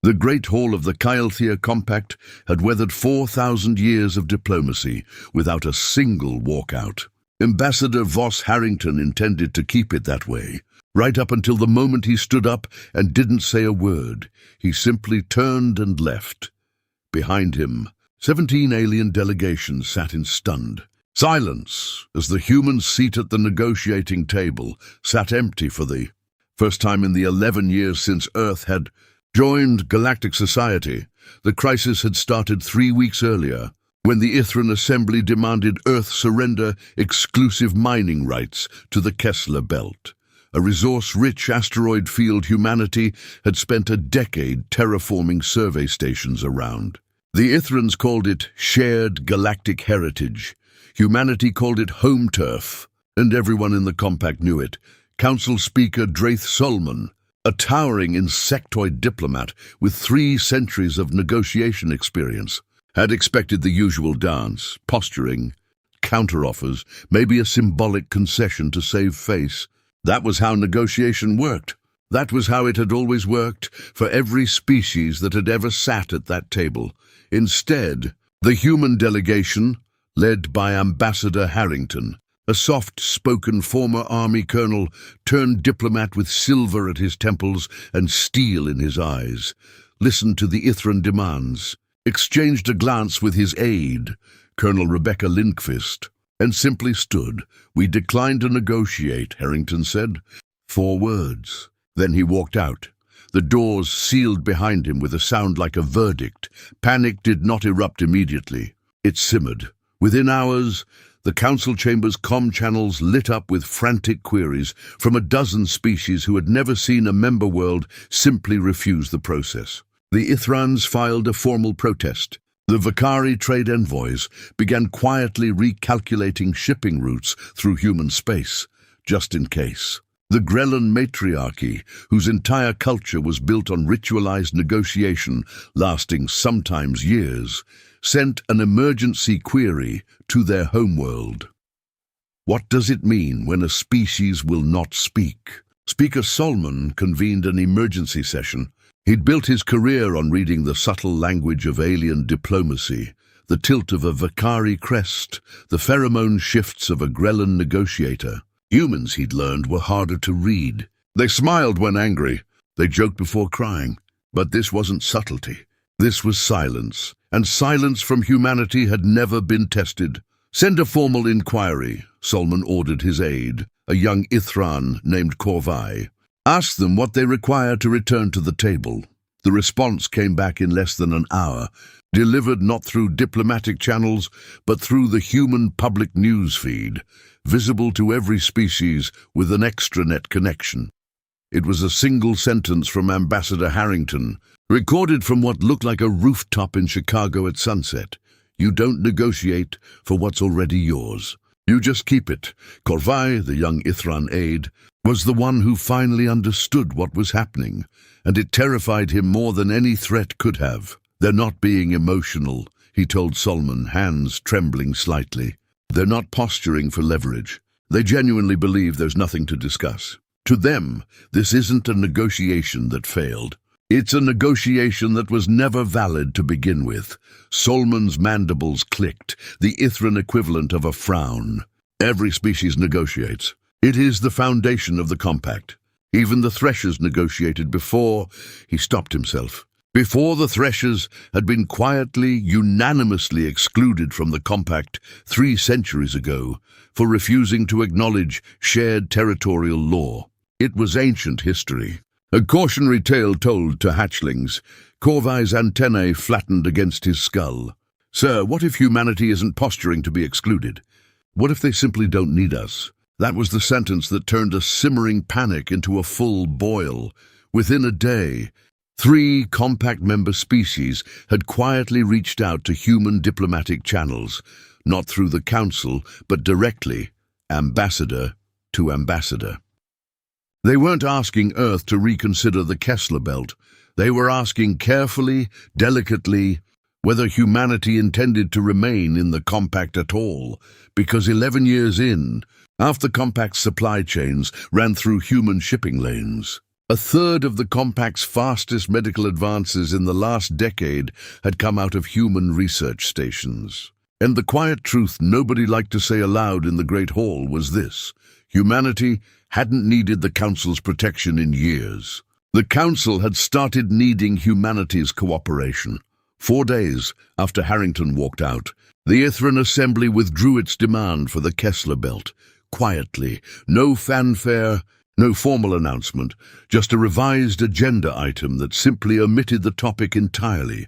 The Great Hall of the Kalahari Compact had weathered 4,000 years of diplomacy without a single walkout. Ambassador Voss Harrington intended to keep it that way, right up until the moment he stood up and didn't say a word. He simply turned and left. Behind him, 17 alien delegations sat in stunned silence as the human seat at the negotiating table sat empty for the first time in the 11 years since Earth had joined galactic society. The crisis had started 3 weeks earlier, when the Ithran Assembly demanded Earth surrender exclusive mining rights to the Kessler Belt, a resource-rich asteroid field humanity had spent a decade terraforming survey stations around. The Ithrans called it shared galactic heritage. Humanity called it home turf, and everyone in the compact knew it. Council Speaker Draith Solomon, a towering insectoid diplomat with 3 centuries of negotiation experience, had expected the usual dance, posturing, counteroffers, maybe a symbolic concession to save face. That was how negotiation worked. That was how it had always worked for every species that had ever sat at that table. Instead, the human delegation, led by Ambassador Harrington, a soft-spoken former army colonel turned diplomat with silver at his temples and steel in his eyes, listened to the Ithran demands, exchanged a glance with his aide, Colonel Rebecca Lindqvist, and simply stood. "We decline to negotiate," Harrington said. 4 words. Then he walked out. The doors sealed behind him with a sound like a verdict. Panic did not erupt immediately. It simmered. Within hours, the council chamber's comm channels lit up with frantic queries from a dozen species who had never seen a member world simply refuse the process. The Ithrans filed a formal protest. The Vakari trade envoys began quietly recalculating shipping routes through human space, just in case. The Grellan matriarchy, whose entire culture was built on ritualized negotiation lasting sometimes years, sent an emergency query to their homeworld. What does it mean when a species will not speak? Speaker Solomon convened an emergency session. He'd built his career on reading the subtle language of alien diplomacy, the tilt of a Vakari crest, the pheromone shifts of a Grellan negotiator. Humans, he'd learned, were harder to read. They smiled when angry. They joked before crying. But this wasn't subtlety. This was silence, and silence from humanity had never been tested. "Send a formal inquiry," Solomon ordered his aide, a young Ithran named Korvai. "Ask them what they require to return to the table." The response came back in less than an hour, delivered not through diplomatic channels, but through the human public news feed, visible to every species with an extranet connection. It was a single sentence from Ambassador Harrington, recorded from what looked like a rooftop in Chicago at sunset. "You don't negotiate for what's already yours. You just keep it." Korvai, the young Ithran aide, was the one who finally understood what was happening, and it terrified him more than any threat could have. "They're not being emotional," he told Solomon, hands trembling slightly. "They're not posturing for leverage. They genuinely believe there's nothing to discuss. To them, this isn't a negotiation that failed. It's a negotiation that was never valid to begin with." Solomon's mandibles clicked, the Ithran equivalent of a frown. "Every species negotiates. It is the foundation of the compact. Even the Threshers negotiated before." He stopped himself. "Before the Threshers had been quietly, unanimously excluded from the compact 3 centuries ago for refusing to acknowledge shared territorial law. It was ancient history. A cautionary tale told to hatchlings. Korvai's antennae flattened against his skull. "Sir, what if humanity isn't posturing to be excluded? What if they simply don't need us?" That was the sentence that turned a simmering panic into a full boil. Within a day, 3 compact member species had quietly reached out to human diplomatic channels, not through the council, but directly, ambassador to ambassador. They weren't asking Earth to reconsider the Kessler Belt. They were asking carefully, delicately, whether humanity intended to remain in the compact at all, because 11 years in, half the compact's supply chains ran through human shipping lanes. A third of the Compact's fastest medical advances in the last decade had come out of human research stations. And the quiet truth nobody liked to say aloud in the Great Hall was this: humanity hadn't needed the Council's protection in years. The Council had started needing humanity's cooperation. 4 days after Harrington walked out, the Ithran Assembly withdrew its demand for the Kessler Belt. Quietly, no fanfare, no formal announcement, just a revised agenda item that simply omitted the topic entirely,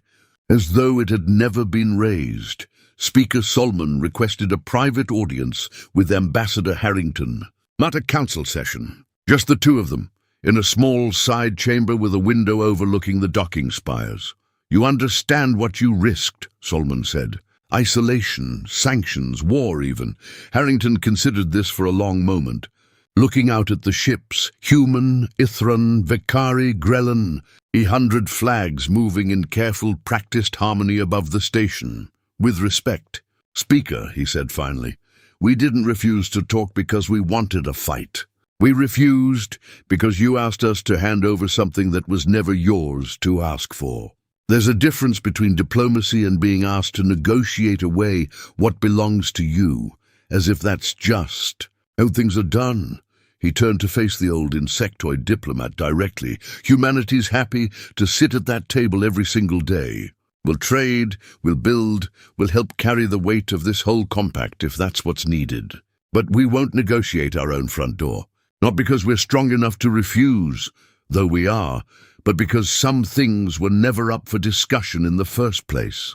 as though it had never been raised. Speaker Solomon requested a private audience with Ambassador Harrington. Not a council session, just the two of them, in a small side chamber with a window overlooking the docking spires. "You understand what you risked," Solomon said. "Isolation, sanctions, war even." Harrington considered this for a long moment, looking out at the ships, human, Ithran, Vakari, Grellan, 100 flags moving in careful, practiced harmony above the station. "With respect, Speaker," he said finally, "we didn't refuse to talk because we wanted a fight. We refused because you asked us to hand over something that was never yours to ask for. There's a difference between diplomacy and being asked to negotiate away what belongs to you, as if that's just how things are done." He turned to face the old insectoid diplomat directly. "Humanity's happy to sit at that table every single day. We'll trade, we'll build, we'll help carry the weight of this whole compact if that's what's needed. But we won't negotiate our own front door. Not because we're strong enough to refuse, though we are, but because some things were never up for discussion in the first place."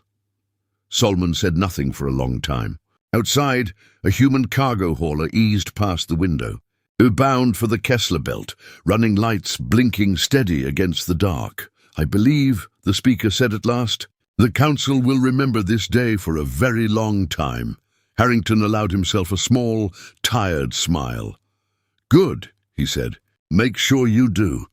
Solomon said nothing for a long time. Outside, a human cargo hauler eased past the window, bound for the Kessler Belt, running lights blinking steady against the dark. "I believe," the speaker said at last, "the Council will remember this day for a very long time." Harrington allowed himself a small, tired smile. "Good," he said. "Make sure you do."